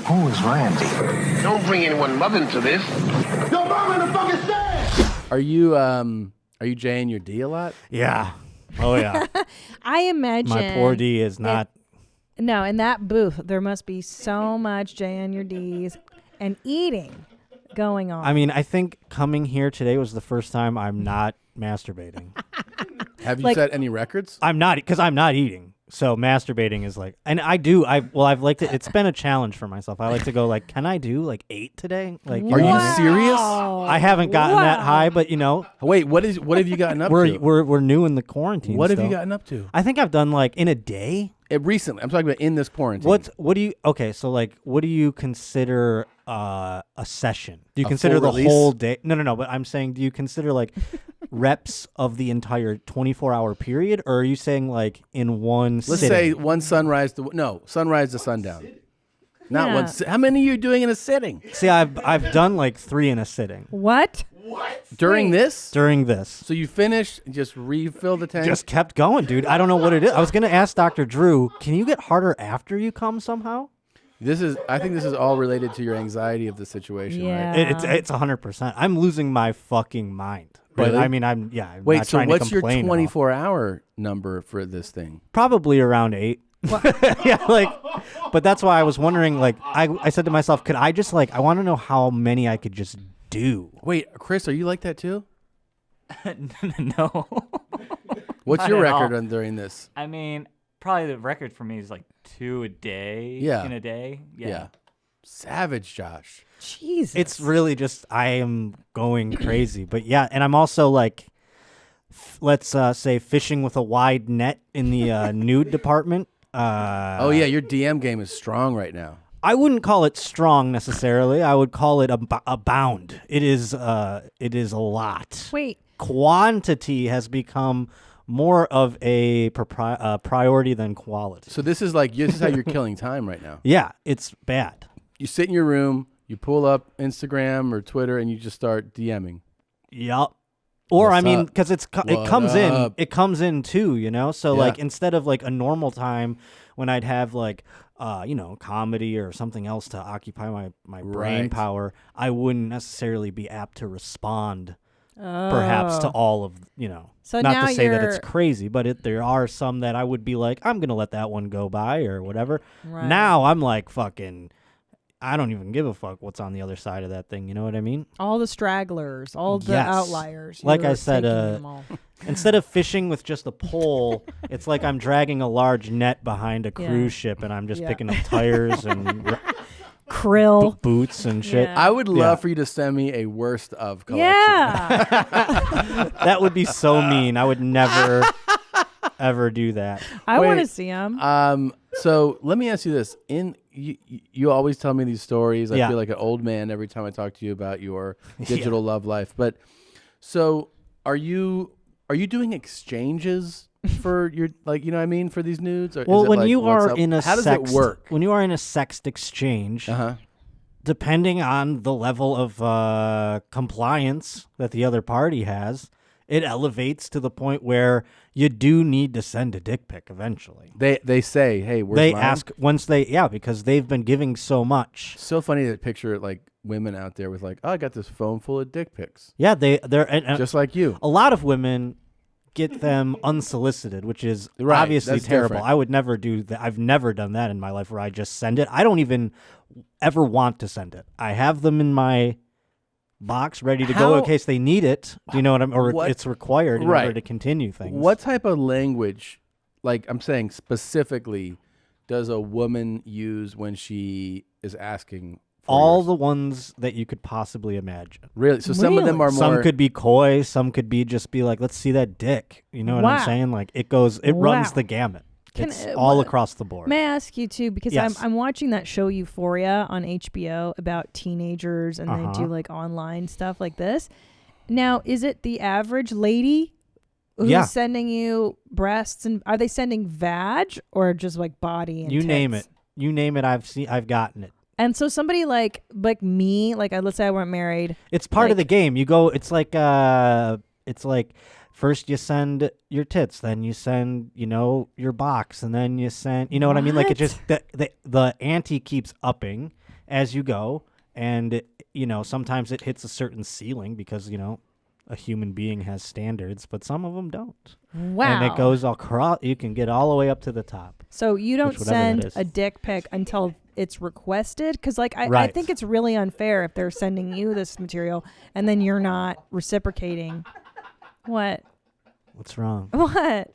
Who is Randy? Don't bring anyone mother into this. Your mom in the fucking stand! Are you J&D your D a lot? Yeah. Oh, yeah. I imagine My poor D is not... No, in that booth, there must be so much J on your D's and eating going on. I mean, I think coming here today was the first time I'm not masturbating. Have you set any records? I'm not, because I'm not eating. So masturbating is like, and I've liked it. It's been a challenge for myself. I like to go like, can I do like 8 today? Like, Are you serious? I haven't gotten that high, but you know. Wait, what have you gotten up to? We're new in the quarantine. What have you gotten up to? I think I've done like in a day. Recently, I'm talking about in this quarantine. What do you? Okay, so like, what do you consider a session? Do you consider the release? whole day? No. But I'm saying, do you consider like reps of the entire 24-hour period, or are you saying like in one? Let's sitting? say one sunrise to sundown. Not one. How many are you doing in a sitting? See, I've done like 3 in a sitting. What? During this? During this. So you finished, just refill the tank? Just kept going, dude. I don't know what it is. I was gonna ask Dr. Drew, can you get harder after you come somehow? I think this is all related to your anxiety of the situation, right? It's 100%. I'm losing my fucking mind. But Really? I mean, I'm Wait, not so trying what's to your complain 24-hour number for this thing? Probably around 8. Yeah, like, but that's why I was wondering, like, I said to myself, could I just, like, I want to know how many I could just do. Wait, Chris, are you like that too? No. What's Not your at all. record during this? I mean, probably the record for me is like 2 a day. Yeah. In a day. Yeah. Savage, Josh. Jesus. It's really just, I am going crazy. But yeah, and I'm also like, let's say fishing with a wide net in the nude department. Oh yeah, your DM game is strong right now. I wouldn't call it strong necessarily. I would call it a bound. It is a lot. Wait. Quantity has become more of a priority than quality. So this is how you're killing time right now. Yeah, it's bad. You sit in your room, you pull up Instagram or Twitter, and you just start DMing. Yup. Or What's I mean, up? because it comes in too, you know. So Yeah. like instead of like a normal time when I'd have like comedy or something else to occupy my brain Right. power, I wouldn't necessarily be apt to respond perhaps to all of So not now to say that it's you're- crazy, but there are some that I would be like, I'm gonna let that one go by or whatever. Right. Now I'm like fucking. I don't even give a fuck what's on the other side of that thing. You know what I mean? All the stragglers, all the Yes. outliers. Like you're I said, taking them all. instead of fishing with just a pole, it's like I'm dragging a large net behind a cruise ship, and I'm just picking up tires and krill, boots and shit. Yeah. I would love for you to send me a worst of collection. Yeah. That would be so mean. I would never, ever do that. I want to see them. So let me ask you this: you always tell me these stories. I Yeah. feel like an old man every time I talk to you about your digital love life. But so are you doing exchanges for your you know what I mean, for these nudes? Or Well, is it when like, you what's are up? in a how does it work? When you are in a sext exchange, Uh-huh. depending on the level of compliance that the other party has, it elevates to the point where you do need to send a dick pic eventually. They say, hey, where's They mine? ask once because they've been giving so much. So funny to picture like women out there with like, oh, I got this phone full of dick pics. Yeah, they're Just like you. A lot of women get them unsolicited, which is Right, obviously that's terrible. different. I would never do that. I've never done that in my life where I just send it. I don't even ever want to send it. I have them in my box ready to go in case they need it. Do you know what I'm or it's required in order to continue things. What type of language, like I'm saying specifically, does a woman use when she is asking for all yours? the ones that you could possibly imagine. Really? So some of them are more. Some could be coy. Some could be just be like, let's see that dick. You know what I'm Wow. saying? Like it runs Wow. the gamut. Can- It's all what- across the board. May I ask you too, because Yes. I'm watching that show Euphoria on HBO about teenagers and they Uh-huh. do like online stuff like this. Now, is it the average lady who's Yeah. sending you breasts, and are they sending vag or just like body and You name tits? it. You name it. I've gotten it. And so somebody like me, like let's say I weren't married. It's part of the Like- game. You go. It's like first you send your tits, then you send your box, and then you send. You know what I mean? Like it What? just the ante keeps upping, as you go, and sometimes it hits a certain ceiling because a human being has standards, but some of them don't. Wow. And it goes across. You can get all the way up to the top. So you don't whatever that send is. a dick pic until it's requested? Because I Right. think it's really unfair if they're sending you this material and then you're not reciprocating. What? What's wrong? What?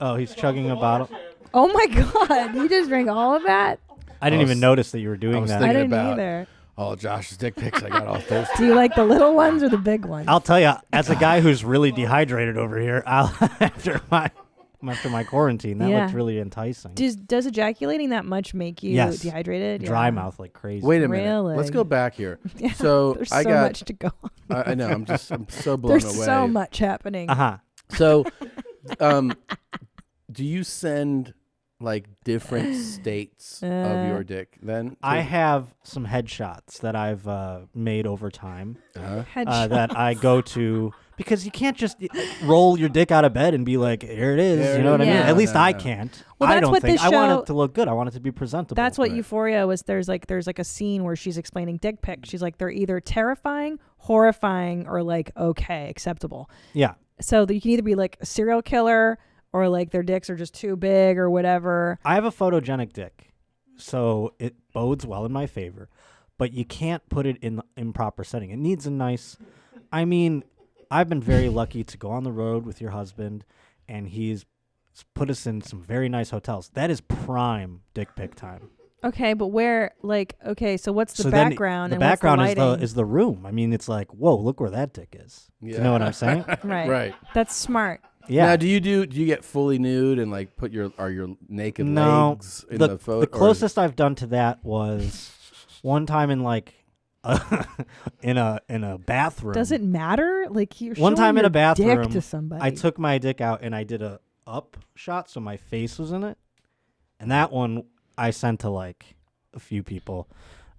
Oh, he's chugging a bottle. Oh my God. You just drank all of that? I didn't even notice that you were doing was that. I thinking didn't about either. all Josh's dick pics. I got all thirsty. Do you like the little ones or the big ones? I'll tell you, as a guy who's really dehydrated over here, after my quarantine, that Yeah. looked really enticing. Does ejaculating that much make you Yes. dehydrated? Dry Yeah. mouth like crazy. Wait a minute. Really? Let's go back here. Yeah, So There's I so got. much to go on. I know. I'm so blown There's away. so much happening. Uh-huh. So, do you send like different states of your dick then? I have some headshots that I've made over time Headshot. that I go to because you can't just roll your dick out of bed and be like, here it is. There You know what I mean? is. At least No, I no. can't. Well, I that's don't what think. the I want show- it to look good. I want it to be presentable. That's what Right. Euphoria was. There's like a scene where she's explaining dick pics. She's like, they're either terrifying, horrifying, or like okay, acceptable. Yeah. So that you can either be like a serial killer or like their dicks are just too big or whatever. I have a photogenic dick, so it bodes well in my favor. But you can't put it in the improper setting. It needs a nice. I mean, I've been very lucky to go on the road with your husband, and he's put us in some very nice hotels. That is prime dick pic time. Okay, but where like so what's the So then background? The and background what's is the lighting? is the room. I mean, it's like, whoa, look where that dick is. Do you know what I'm saying? Right. Right. That's smart. Yeah. Now, do you get fully nude and like put your naked No, legs in the photo? the closest I've done to that was one time in like in a bathroom. Does it matter? Like you're One showing time in your a bathroom, dick to somebody. I took my dick out and I did a up shot, so my face was in it, and that one I sent to like a few people.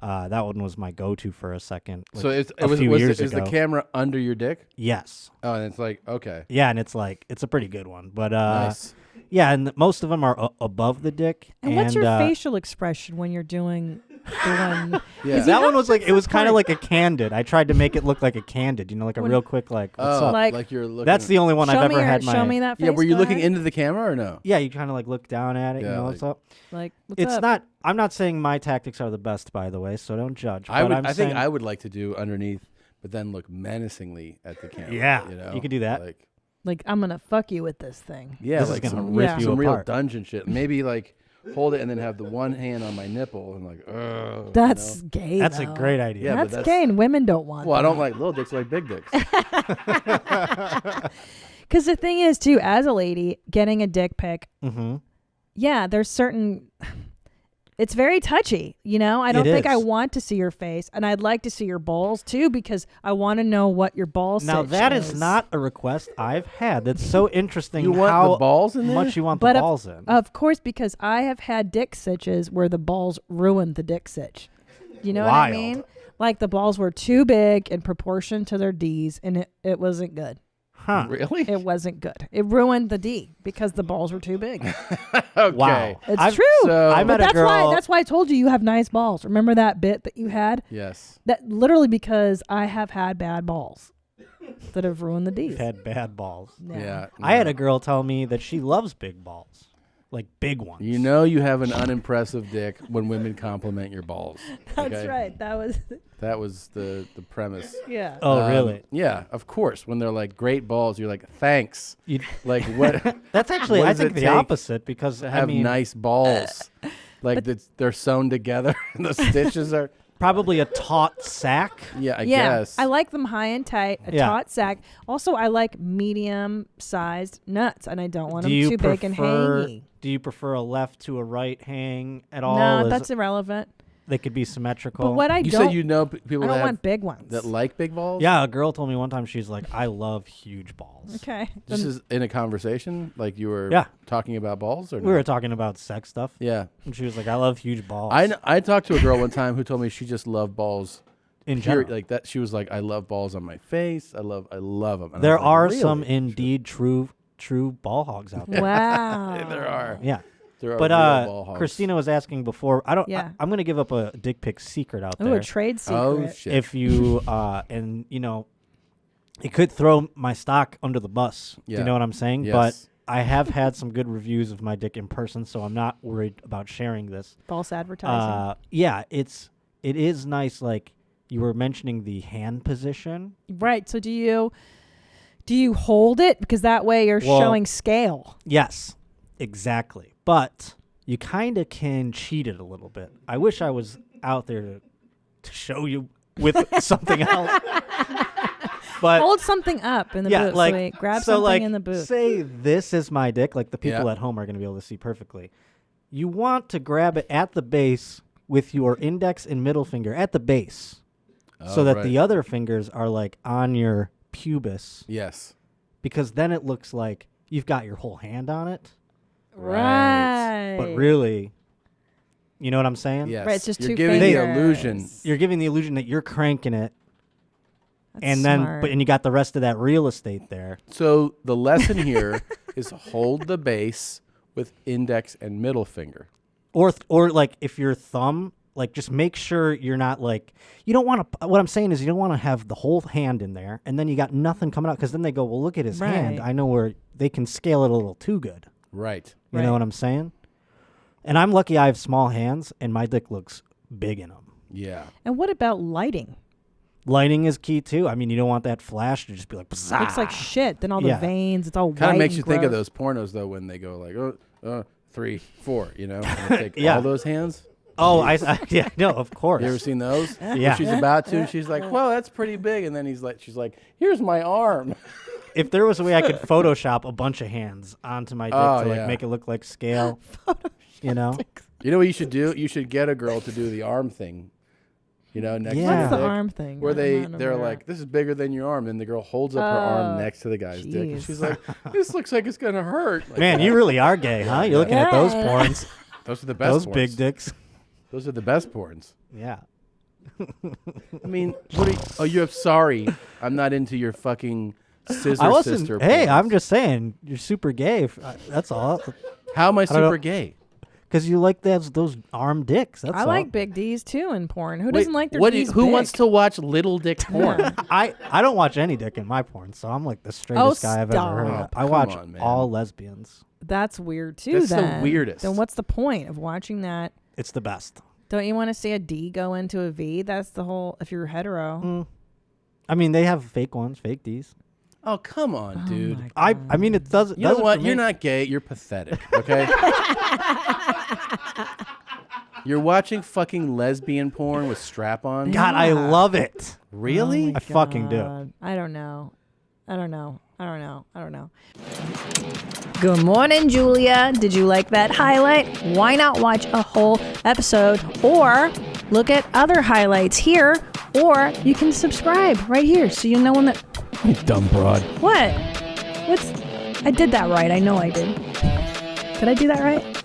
That one was my go-to for a second. Like, So a few years is the ago. camera under your dick? Yes. Oh, and it's like okay, Yeah, and it's a pretty good one, but nice. yeah, and most of them are above the dick. and what's your facial expression when you're doing the one? Yeah. That one was like it was some kind of part- like a candid. I tried to make it look like a candid, like a real quick like. What's Oh, up? Like- you're looking. That's the only one I've ever had. Show me that face. Yeah, were you Go looking ahead. into the camera or no? Yeah, you kind of like look down at it. Yeah, you know like- what's up? Like what's It's up? not. I'm not saying my tactics are the best, by the way, so don't judge. I but would. I'm I think saying, I would like to do underneath, but then look menacingly at the camera. Yeah, you know, you could do that. Like I'm gonna fuck you with this thing. Yeah, This is like gonna some, rip you some real apart. dungeon shit. Maybe like hold it and then have the one hand on my nipple and like. That's gay. That's a though. great idea. Yeah, but That's gay, and women don't want. Well, I don't that. like little dicks. I like big dicks. Because the thing is, too, as a lady getting a dick pic, Mm-hmm. yeah, there's certain. It's very touchy, you know. I don't think I is. want to see your face, and I'd like to see your balls too, because I want to know what your balls. Now that is not a request I've had. That's so interesting. You want how the balls in there? much you want But the of- balls in. Of course, because I have had dick sitches where the balls ruined the dick sitch. You know what I Wild. mean? Like the balls were too big in proportion to their D's, and it wasn't good. Huh? Really? It wasn't good. It ruined the D because the balls were too big. Okay. Wow. It's I've- true. So I But met a that's girl. why I told you have nice balls. Remember that bit that you had? yes. That literally because I have had bad balls that have ruined the D's. I've had bad balls. Yeah. I had no. a girl tell me that she loves big balls, like big ones. You know you have an unimpressive dick when women compliment your balls. That's okay? right. That was That was the premise. yeah. Oh, really? Yeah, of course. When they're like great balls, you're like, thanks. You- Like what? That's actually, What I does think, it the take opposite because to I have mean, nice balls. Like they're sewn together and the stitches are. probably a taut sack. Yeah, I Yeah, guess. I like them high and tight, a Yeah. taut sack. Also, I like medium-sized nuts, and I don't want Do them you too big and hangy. Do you prefer a left to a right hang at all? No, Is that's irrelevant. they could be symmetrical. But what I You don't, said you know people I that, don't have, want big ones. that like big balls? Yeah, a girl told me one time she's like, I love huge balls. Okay. This is in a conversation? Like you were Yeah. talking about balls? Or We were talking about sex stuff, Yeah. and she was like, I love huge balls. I talked to a girl one time who told me she just loved balls. in Period. general. Like that. She was like, I love balls on my face. I love them. And I There was like, are really? some indeed true ball hogs out there. Wow. There are. Yeah. There are But real ball hogs. Christina was asking before. I don't. Yeah. I'm gonna give up a dick pic secret out Ooh, there. a trade secret. Oh shit! If you and you know, it could throw my stock under the bus. Do Yeah. you know what I'm saying? Yes. But I have had some good reviews of my dick in person, so I'm not worried about sharing this. False advertising. Yeah, it is nice. Like you were mentioning the hand position. Right. So do you hold it, because that way you're Well, showing scale? Yes, exactly. But you kind of can cheat it a little bit. I wish I was out there to show you with something else. But Hold something up in the yeah, booth. like so wait, grab so something like, in the booth. Say this is my dick. Like the people Yeah. at home are going to be able to see perfectly. You want to grab it at the base with your index and middle finger at the base, so that the other fingers are like on your pubis. Yes. Because then it looks like you've got your whole hand on it. Right. But really, you know what I'm saying? Yes. Right, it's just You're two giving fingers. the illusion. You're giving the illusion that you're cranking it, That's and then smart. and you got the rest of that real estate there. So the lesson here is hold the base with index and middle finger. Or like if your thumb, like just make sure you're not like, you don't want to, what I'm saying is you don't want to have the whole hand in there and then you got nothing coming out, because then they go, well, look at his hand. Right. I know where they can scale it a little too good. Right. You Right. know what I'm saying? And I'm lucky I have small hands and my dick looks big in them. Yeah. And what about lighting? Lighting is key too. I mean, you don't want that flash to just be like, Looks like shit. Then all the Yeah. veins, it's all Kind white of makes and you think of gross. those pornos though when they go like 3, 4, you know, and they take Yeah. all those hands. oh, yeah, no, of course. You ever seen those? Yeah. When she's about to. She's like, "Well, that's pretty big," and then she's like, "Here's my arm." If there was a way I could Photoshop a bunch of hands onto my dick Oh, to like yeah. make it look like scale, you know? You know what you should do? You should get a girl to do the arm thing. You know, next to Yeah. What's the the dick, arm thing? where I'm not they're aware. like, "This is bigger than your arm," and the girl holds up her arm next to the guy's dick, and jeez. she's like, "This looks like it's gonna hurt." Like Man, that. you really are gay, huh? You're looking at those Yeah. porns, Those are the best. those porns. big dicks. Those are the best porns. Yeah. I mean, what are you, you have sorry. I'm not into your fucking scissor I wasn't. sister. Hey, porns. I'm just saying, you're super gay. That's all. How am I don't know. super gay? Because you like those arm dicks. That's I all. like big D's too in porn. Who Wait, doesn't like their what do D's who big? wants to watch little dick porn? I don't watch any dick in my porn, so I'm like the straightest guy I've ever heard of. stop. I Come watch on, man. all lesbians. That's weird too. That's the then. weirdest. Then what's the point of watching that? It's the best. Don't you want to see a D go into a V? That's the whole. If you're hetero, I mean, they have fake ones, fake D's. Oh, come on, Oh dude. my I God. mean, it does. You know does it what? for You're me. not gay. You're pathetic. Okay. You're watching fucking lesbian porn with strap-ons. God, I love it. Really? Oh my I fucking do. God. I don't know. Good morning, Julia. Did you like that highlight? Why not watch a whole episode or look at other highlights here, or you can subscribe right here so you know when the. You dumb broad. What? I did that right. I know I did. Did I do that right?